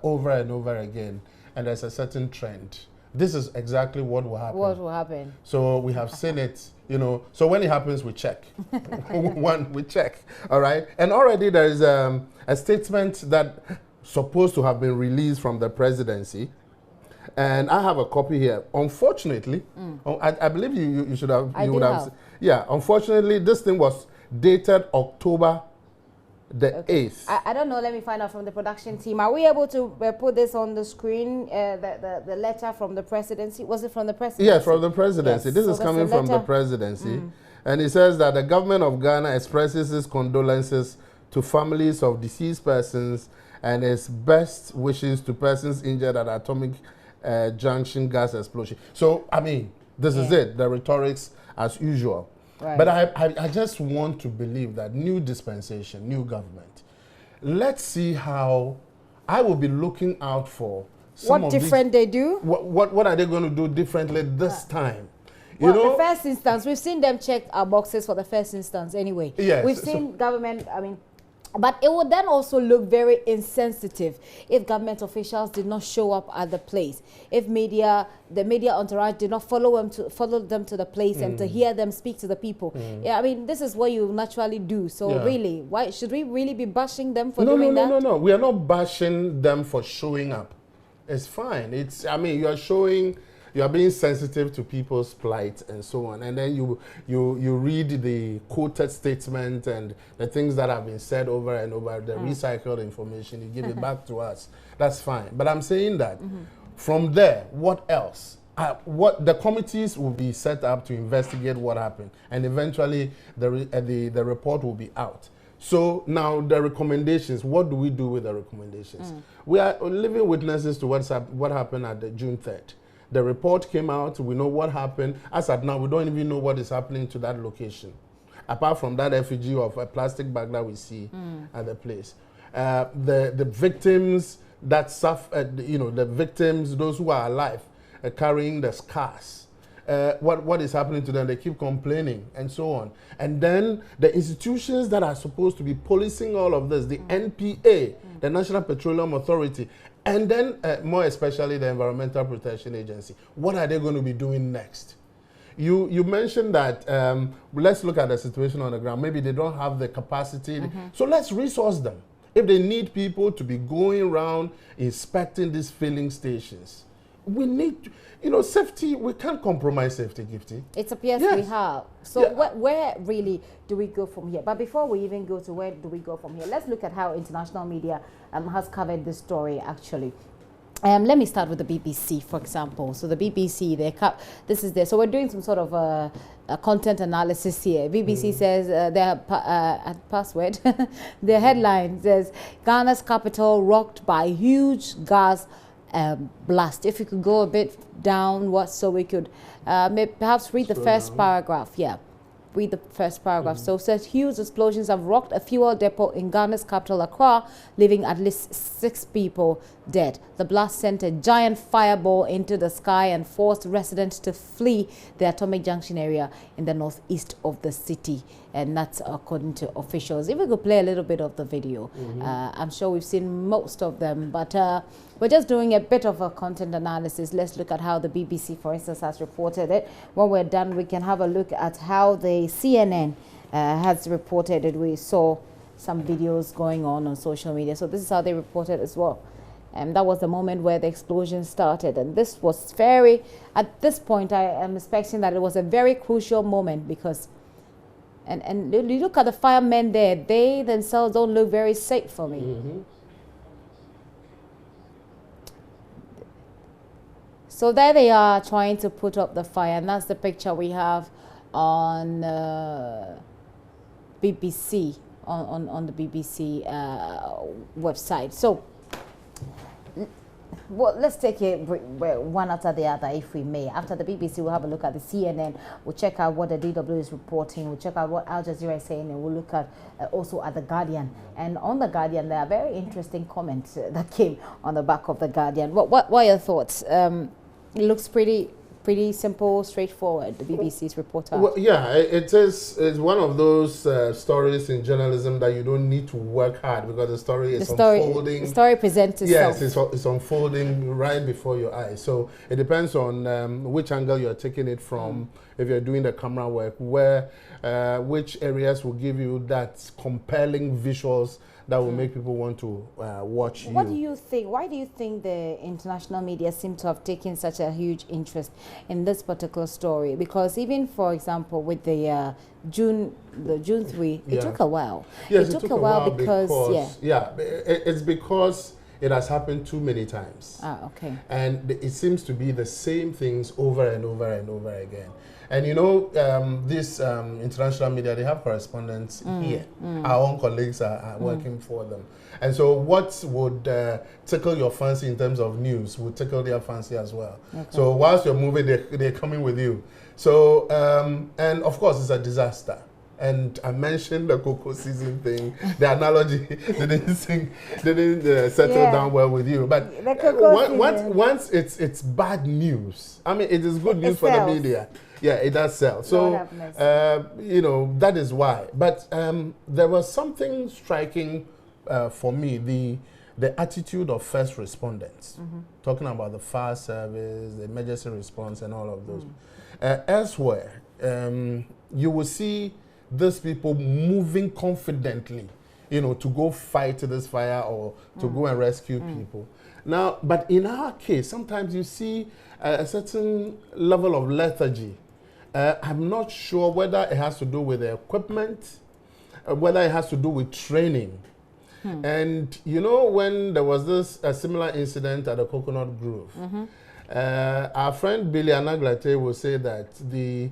over and over again, and there's a certain trend. This is exactly what will happen. What will happen? So we have seen it, you know. So when it happens, we check. We check, all right? And already there is a statement that supposed to have been released from the presidency. And I have a copy here. Unfortunately, I believe you should have. I would have. Yeah, unfortunately, this thing was dated October the 8th. I don't know. Let me find out from the production team. Are we able to put this on the screen? The letter from the presidency. Was it from the presidency? Yes, from the presidency. Yes. This So is coming from the presidency. And it says that the government of Ghana expresses its condolences to families of deceased persons and its best wishes to persons injured at atomic junction gas explosion. So, I mean, this is it, the rhetorics as usual. Right. But I just want to believe that new dispensation, new government, let's see how I will be looking out for some what of different they do. What are they going to do differently this time? Well, you know, the first instance, we've seen them check our boxes for the first instance anyway. Yes. We've seen government, I mean, but it would then also look very insensitive if government officials did not show up at the place. If the media entourage did not follow them to the place and to hear them speak to the people. Yeah, I mean, this is what you naturally do. So really, why should we really be bashing them for doing that? No. We are not bashing them for showing up. It's fine. It's, I mean, you are being sensitive to people's plight and so on, and then you read the quoted statement and the things that have been said over and over, the recycled information, you give it back to us. That's fine. But I'm saying that from there, what else? What the committees will be set up to investigate what happened, and eventually the report will be out. So now the recommendations. What do we do with the recommendations? We are living witnesses to what happened at the June 3rd. The report came out, we know what happened. As at now, we don't even know what is happening to that location. Apart from that effigy of a plastic bag that we see at the place. The victims that suffer, the victims, those who are alive, carrying the scars. What is happening to them? They keep complaining and so on. And then the institutions that are supposed to be policing all of this, the NPA, the National Petroleum Authority, and then more especially the Environmental Protection Agency. What are they going to be doing next? You mentioned that let's look at the situation on the ground. Maybe they don't have the capacity. So let's resource them. If they need people to be going around inspecting these filling stations, we need, safety. We can't compromise safety, Gifty. It appears we have. So where really do we go from here? But before we even go to where do we go from here, let's look at how international media has covered this story actually. Let me start with the BBC, for example. So the BBC, so we're doing some sort of a content analysis here. BBC says their password, their headline says, Ghana's capital rocked by huge gas blast. If you could go a bit down, so we could perhaps read the first paragraph. Yeah, read the first paragraph. So it says huge explosions have rocked a fuel depot in Ghana's capital Accra, leaving at least 6 people dead. The blast sent a giant fireball into the sky and forced residents to flee the Atomic Junction area in the northeast of the city. And that's according to officials. If we could play a little bit of the video, I'm sure we've seen most of them, but we're just doing a bit of a content analysis. Let's look at how the BBC, for instance, has reported it. When we're done, we can have a look at how the CNN has reported it. We saw some videos going on social media. So this is how they reported as well. And that was the moment where the explosion started. And this was at this point, I am expecting that it was a very crucial moment because And you look at the firemen there, they themselves don't look very safe for me. So there they are trying to put up the fire, and that's the picture we have on BBC, on the BBC website. So, well, let's take it one after the other, if we may. After the BBC, we'll have a look at the CNN. We'll check out what the DW is reporting. We'll check out what Al Jazeera is saying, and we'll look at also at the Guardian. And on the Guardian, there are very interesting comments that came on the back of the Guardian. What are your thoughts? It looks pretty simple, straightforward, the BBC's reporter. Well, yeah, it's one of those stories in journalism that you don't need to work hard because the story is unfolding. The story presents itself. Yes, it's unfolding right before your eyes. So it depends on which angle you're taking it from. If you're doing the camera work, which areas will give you that compelling visuals that will make people want to watch you. What do you think? Why do you think the international media seem to have taken such a huge interest? in this particular story? Because even, for example, with the June 3, it took a while. Yes, it took a while because it's because it has happened too many times. Ah, okay. And it seems to be the same things over and over and over again. And you know, this international media, they have correspondents here. Our own colleagues are working for them. And so what would tickle your fancy in terms of news would tickle their fancy as well. Okay. So whilst you're moving, they're coming with you. So, and of course, it's a disaster. And I mentioned the cocoa season thing. The analogy didn't settle down well with you. But once it's bad news, I mean, it is good news for the media. Yeah, it does sell. So, you know, that is why. But there was something striking for me, the attitude of first responders, talking about the fire service, the emergency response, and all of those. Elsewhere, you will see these people moving confidently, you know, to go fight this fire or to go and rescue people. Now, but in our case, sometimes you see a certain level of lethargy. I'm not sure whether it has to do with the equipment, whether it has to do with training. And you know, when there was this similar incident at the Coconut Grove, our friend Billy Anaglate will say that the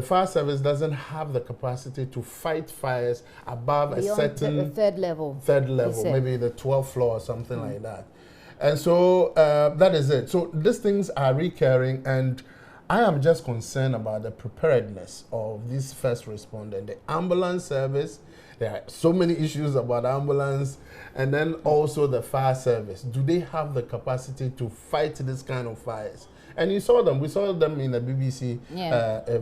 fire service doesn't have the capacity to fight fires above a certain the third level, maybe the 12th floor or something like that. And so that is it. So these things are recurring, and I am just concerned about the preparedness of this first responder, the ambulance service. There are so many issues about ambulance, and then also the fire service. Do they have the capacity to fight this kind of fires? And you saw them. We saw them in the BBC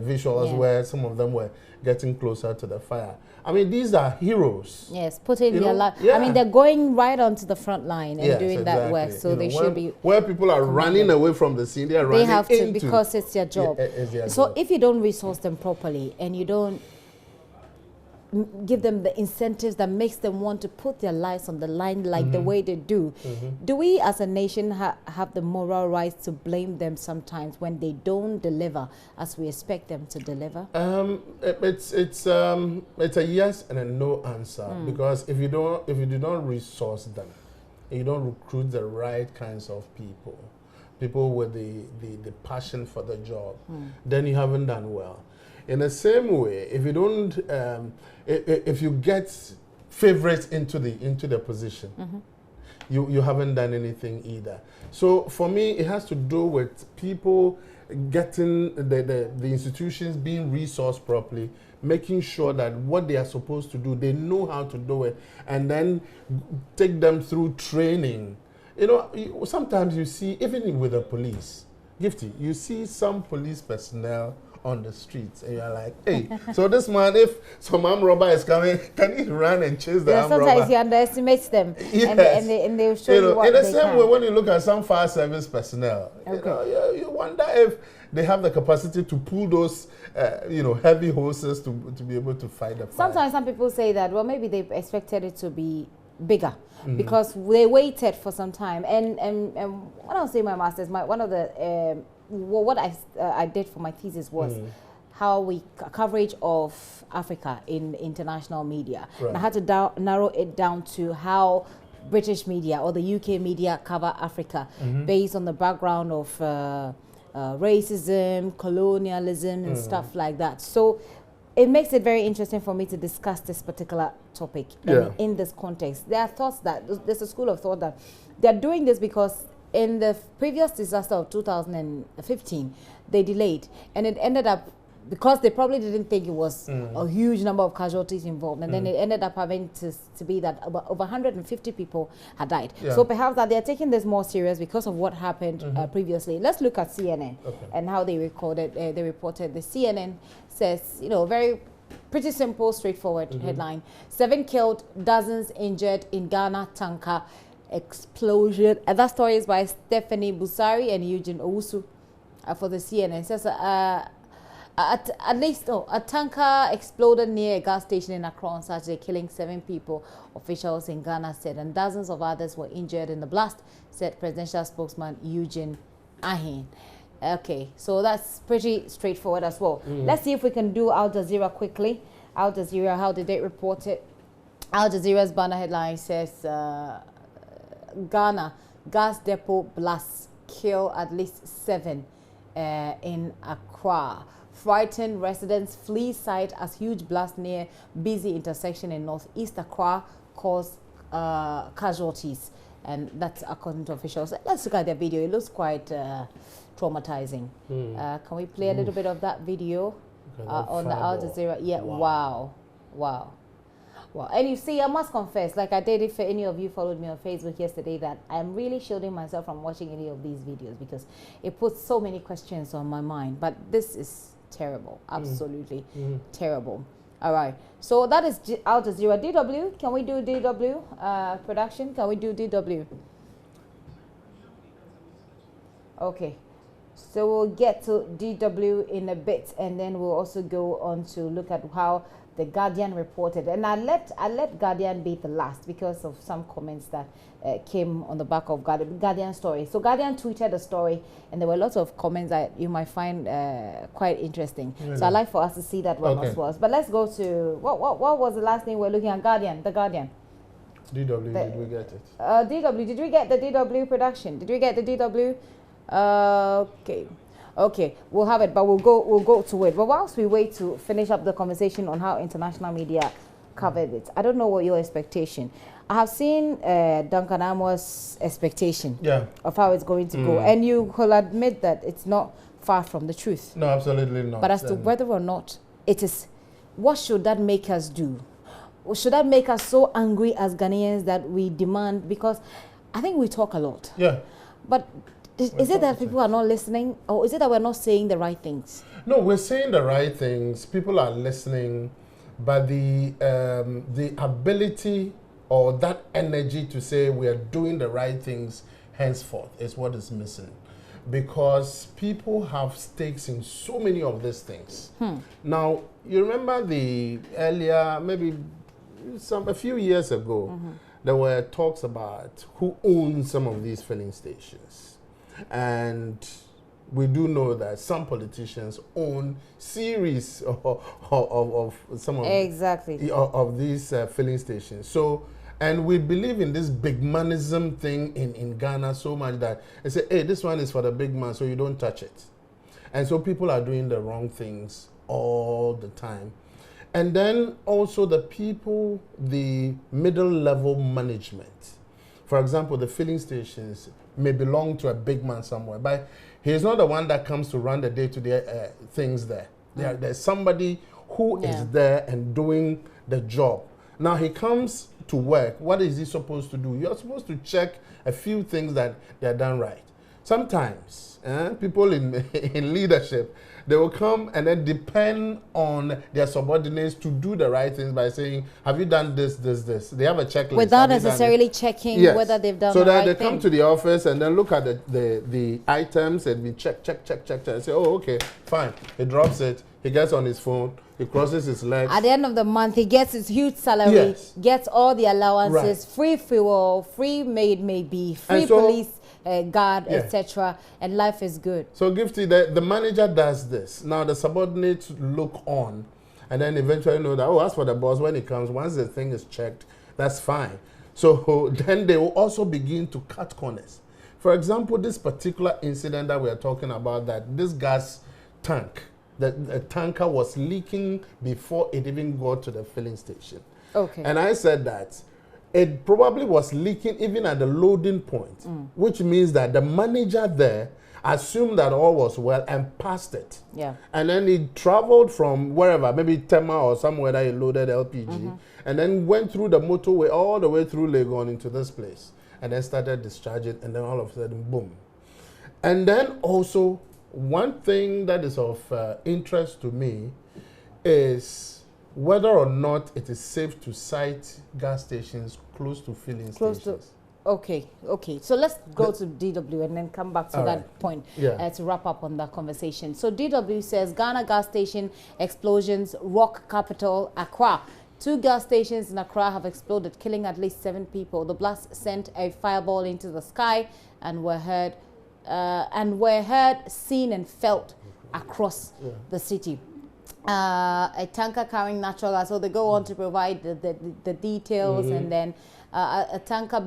visuals where some of them were getting closer to the fire. I mean, these are heroes. Yes, putting their life. I mean, they're going right onto the front line and doing that work. So they should be. Where people are running away from the scene, they have to because it's their job. So if you don't resource them properly and you don't give them the incentives that makes them want to put their lives on the line like the way they do. Do we as a nation have the moral rights to blame them sometimes when they don't deliver as we expect them to deliver? It's a yes and a no answer, because if you do not resource them, you don't recruit the right kinds of people with the passion for the job, then you haven't done well. In the same way, if you don't, if you get favorites into the position, you haven't done anything either. So for me, it has to do with people getting the institutions being resourced properly, making sure that what they are supposed to do, they know how to do it, and then take them through training. You know, sometimes you see, even with the police, Gifty, you see some police personnel on the streets, and you're like, hey, so this man, if some armed robber is coming, can he run and chase the armed robber? Sometimes he underestimates them, and they'll show you what in the they same can. way, when you look at some fire service personnel, you wonder if they have the capacity to pull those, heavy hoses to be able to fight the fire. Sometimes some people say that, well, maybe they expected it to be bigger because they waited for some time. And when I was doing my master's, one of the what I did for my thesis was how coverage of Africa in international media. Right. And I had to narrow it down to how British media or the UK media cover Africa based on the background of racism, colonialism, and stuff like that. So it makes it very interesting for me to discuss this particular topic in this context. There are thoughts that there's a school of thought that they're doing this because in the previous disaster of 2015, they delayed, and it ended up because they probably didn't think it was a huge number of casualties involved, and then it ended up having to be that over 150 people had died. Yeah. So perhaps that they're taking this more serious because of what happened previously. Let's look at CNN and how they reported. The CNN says, very pretty simple, straightforward headline: 7 killed, dozens injured in Ghana tanker explosion. And that story is by Stephanie Busari and Eugene Owusu for the CNN. It says a tanker exploded near a gas station in Accra on Saturday, killing 7 people, officials in Ghana said, and dozens of others were injured in the blast, said presidential spokesman Eugene Ahin. Okay, so that's pretty straightforward as well. Let's see if we can do Al Jazeera quickly. Al Jazeera, how did they report it? Al Jazeera's banner headline says, Ghana, gas depot blasts kill at least 7 in Accra. Frightened residents flee site as huge blast near busy intersection in northeast Accra caused casualties. And that's according to officials. Let's look at the video. It looks quite traumatizing. Can we play a little bit of that video on the Al Jazeera? Yeah, wow. And you see, I must confess, like I did if any of you followed me on Facebook yesterday, that I'm really shielding myself from watching any of these videos because it puts so many questions on my mind. But this is terrible, absolutely terrible. All right, so that is Al Jazeera. DW, can we do DW? Production, can we do DW? Okay, so we'll get to DW in a bit, and then we'll also go on to look at how the Guardian reported. And I let Guardian be the last because of some comments that came on the back of Guardian story. So Guardian tweeted a story, and there were lots of comments that you might find quite interesting. Really? So I'd like for us to see that one as well. But let's go to, what was the last thing we're looking at? Guardian, the Guardian. DW, did we get it? DW, did we get the DW production? Did we get the DW? Okay, we'll have it, but we'll go to it. But whilst we wait to finish up the conversation on how international media covered it, I don't know what your expectation. I have seen Duncan Amo's expectation of how it's going to go, and you will admit that it's not far from the truth. No, absolutely not. But as to whether or not it is, what should that make us do? Or should that make us so angry as Ghanaians that we demand? Because I think we talk a lot. Yeah. But is it that people are not listening, or is it that we're not saying the right things? No, we're saying the right things. People are listening, but the ability or that energy to say we are doing the right things henceforth is what is missing, because people have stakes in so many of these things. Now, you remember the earlier, maybe a few years ago, there were talks about who owns some of these filling stations. And we do know that some politicians own series of some of of these filling stations. So, and we believe in this big manism thing in Ghana so much that they say, hey, this one is for the big man, so you don't touch it. And so people are doing the wrong things all the time. And then also the people, the middle level management. For example, the filling stations may belong to a big man somewhere, but he's not the one that comes to run the day-to-day things there. There's somebody who is there and doing the job. Now he comes to work. What is he supposed to do? You're supposed to check a few things that they're done right. Sometimes people in leadership, they will come and then depend on their subordinates to do the right things by saying, have you done this? They have a checklist. Without necessarily checking whether they've done the right thing. So that they come to the office and then look at the items and we check, and say, oh, okay, fine. He drops it. He gets on his phone. He crosses his legs. At the end of the month, he gets his huge salary, gets all the allowances, free fuel, free maid maybe, free police guard, etc., and life is good. So Gifty, the manager does this. Now the subordinates look on and then eventually know that, oh, as for the boss, when he comes, once the thing is checked, that's fine. So then they will also begin to cut corners. For example, this particular incident that we are talking about, that this gas tank, the tanker was leaking before it even got to the filling station. Okay. And I said that it probably was leaking even at the loading point, which means that the manager there assumed that all was well and passed it. Yeah. And then he traveled from wherever, maybe Tema or somewhere that he loaded LPG, and then went through the motorway all the way through Legon into this place, and then started discharging, and then all of a sudden, boom. And then also, one thing that is of interest to me is whether or not it is safe to site gas stations close to filling stations. Okay. So let's go to DW and then come back to that point to wrap up on that conversation. So DW says Ghana gas station explosions rock capital Accra. 2 gas stations in Accra have exploded, killing at least 7 people. The blast sent a fireball into the sky and were heard and were heard, seen, and felt across the city. A tanker carrying natural gas, so they go on to provide the details, and then a tanker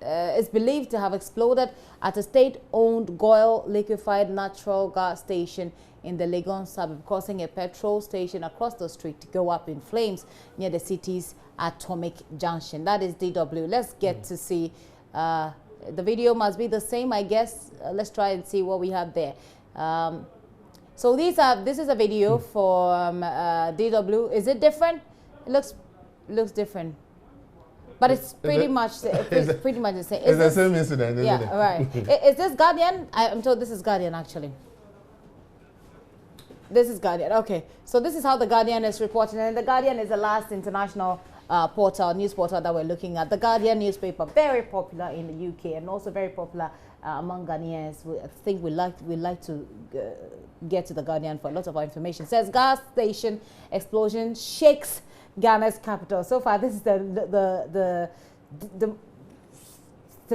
is believed to have exploded at a state-owned Goil liquefied natural gas station in the Legon suburb, causing a petrol station across the street to go up in flames near the city's Atomic Junction. That is DW. Let's get to see. The video must be the same, I guess. Let's try and see what we have there. So this is a video for DW. Is it different? It looks different. But it's pretty much pretty much the same. It's the same incident, isn't it? Yeah, right. Is this Guardian? I'm told this is Guardian, actually. This is Guardian. Okay. So this is how the Guardian is reporting. And the Guardian is the last international news portal that we're looking at. The Guardian newspaper, very popular in the UK and also very popular among Ghanaians. I think we like to get to the Guardian for a lot of our information. It says gas station explosion shakes Ghana's capital. So far, this is the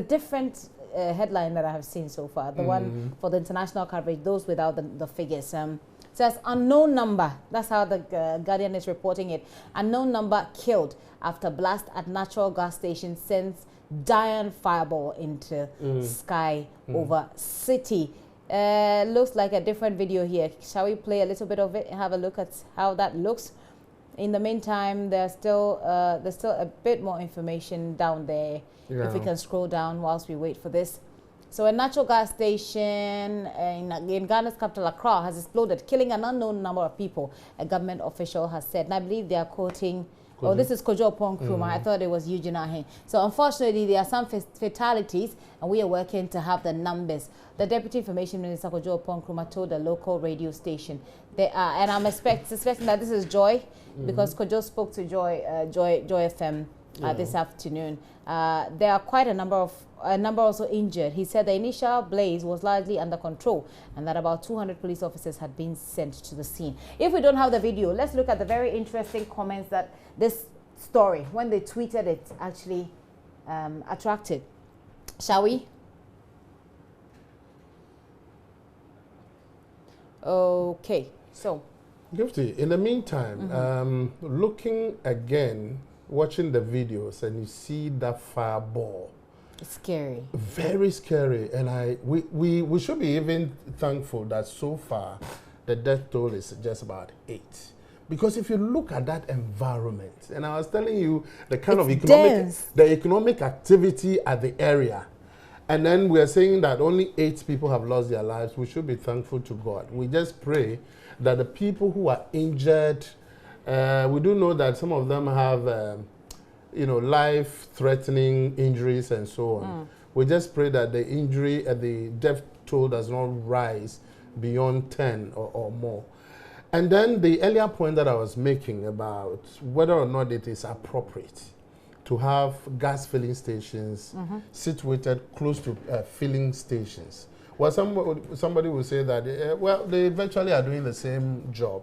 different headline that I have seen so far. The one for the international coverage, those without the figures. Says unknown number. That's how the Guardian is reporting it. Unknown number killed after blast at natural gas station sends giant fireball into sky over city. Looks like a different video here. Shall we play a little bit of it and have a look at how that looks? In the meantime, there's still a bit more information down there. Yeah. If we can scroll down whilst we wait for this. So a natural gas station in Ghana's capital, Accra, has exploded, killing an unknown number of people, a government official has said. And I believe they are quoting, oh, this is Kojo Nkrumah. I thought it was Eugene Ahe. So unfortunately, there are some fatalities, and we are working to have the numbers. The Deputy Information Minister, Kojo Nkrumah, told a local radio station. They are, and I'm suspecting that this is Joy, because Kojo spoke to Joy FM this afternoon. There are quite a number also injured. He said the initial blaze was largely under control and that about 200 police officers had been sent to the scene. If we don't have the video, let's look at the very interesting comments that this story, when they tweeted it, actually attracted. Shall we? Okay, so. Gifty, in the meantime, looking again, watching the videos, and you see that fireball. It's scary. Very scary. And we should be even thankful that so far the death toll is just about 8. Because if you look at that environment, and I was telling you the kind of economic activity at the area, and then we are saying that only 8 people have lost their lives, we should be thankful to God. We just pray that the people who are injured, we do know that some of them have, life-threatening injuries and so on. We just pray that the injury and the death toll does not rise beyond 10 or more. And then the earlier point that I was making about whether or not it is appropriate to have gas filling stations situated close to filling stations. Well, somebody will say that, well, they virtually are doing the same job.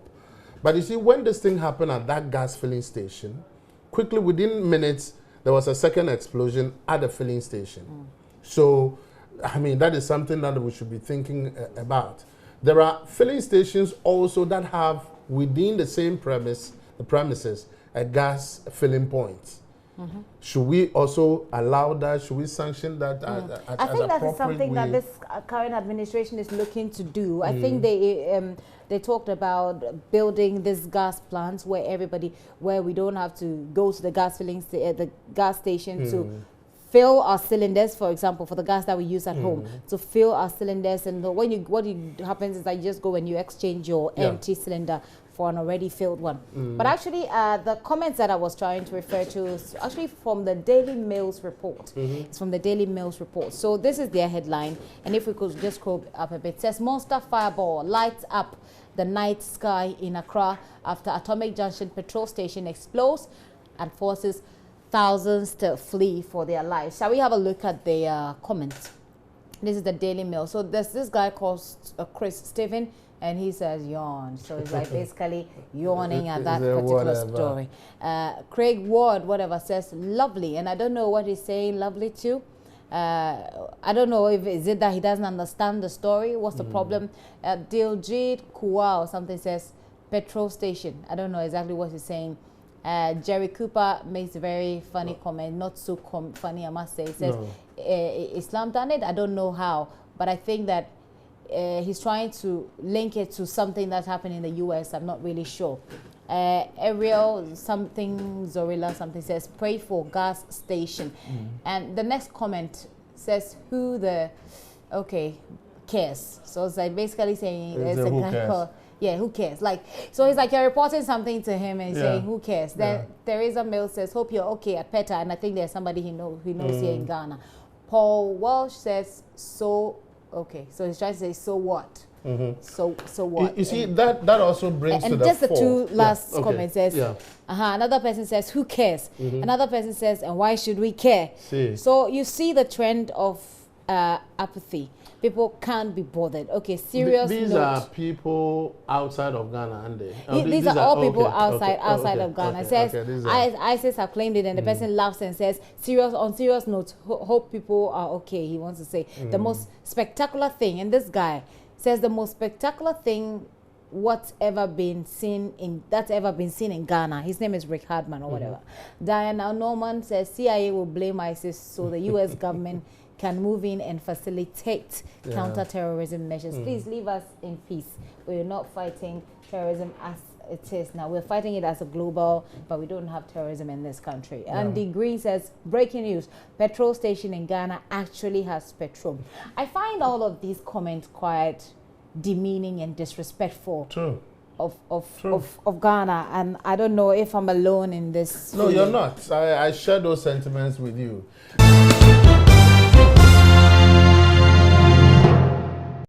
But you see, when this thing happened at that gas filling station, quickly within minutes, there was a second explosion at the filling station. So, I mean, that is something that we should be thinking about. There are filling stations also that have within the same premises, a gas filling point. Should we also allow that? Should we sanction that? I think that is something that this current administration is looking to do. I think they talked about building these gas plants where we don't have to go to the gas station to fill our cylinders, for example, for the gas that we use at home, to fill our cylinders. And what happens is that you just go and you exchange your empty cylinder for an already filled one. But actually, the comments that I was trying to refer to is actually from the Daily Mail's report. It's from the Daily Mail's report. So this is their headline. And if we could just scroll up a bit, it says, Monster Fireball lights up the night sky in Accra after Atomic Junction petrol station explodes and forces thousands to flee for their lives. Shall we have a look at the comments? This is the Daily Mail. So there's this guy called Chris Stephen, and he says yawn. So it's like basically yawning at that particular story. Craig Ward, whatever, says lovely. And I don't know what he's saying lovely to. I don't know if is it that he doesn't understand the story. What's the problem? Diljit Kua or something says petrol station. I don't know exactly what he's saying. Jerry Cooper makes a very funny comment, not so funny I must say. He says, Islam done it? I don't know how, but I think that he's trying to link it to something that's happened in the US. I'm not really sure. Ariel something, Zorilla something says, pray for gas station. And the next comment says, who cares? So it's like basically saying, it's a guy called, yeah, who cares? Like, so it's like you're reporting something to him and saying, who cares? Then Teresa Mills says, hope you're okay at PETA. And I think there's somebody who knows here in Ghana. Paul Walsh says, so, okay. So he's trying to say, so what? So what? You see, that also brings to the fore. And just the two last comments says, another person says, who cares? Another person says, and why should we care? So you see the trend of apathy. People can't be bothered. Okay, serious These note. are people outside of Ghana, aren't they? These are all people outside of Ghana. It says, ISIS have claimed it, and the person laughs and says, on serious note, hope people are okay, he wants to say. The most spectacular thing, and this guy says the most spectacular thing that's ever been seen in Ghana. His name is Rick Hardman or whatever. Diana Norman says CIA will blame ISIS so the US government can move in and facilitate counter-terrorism measures. Please leave us in peace. We're not fighting terrorism as it is now. We're fighting it as a global, but we don't have terrorism in this country. And the Green says, breaking news, petrol station in Ghana actually has petrol. I find all of these comments quite demeaning and disrespectful of Ghana, and I don't know if I'm alone in this. No, you're not. I share those sentiments with you.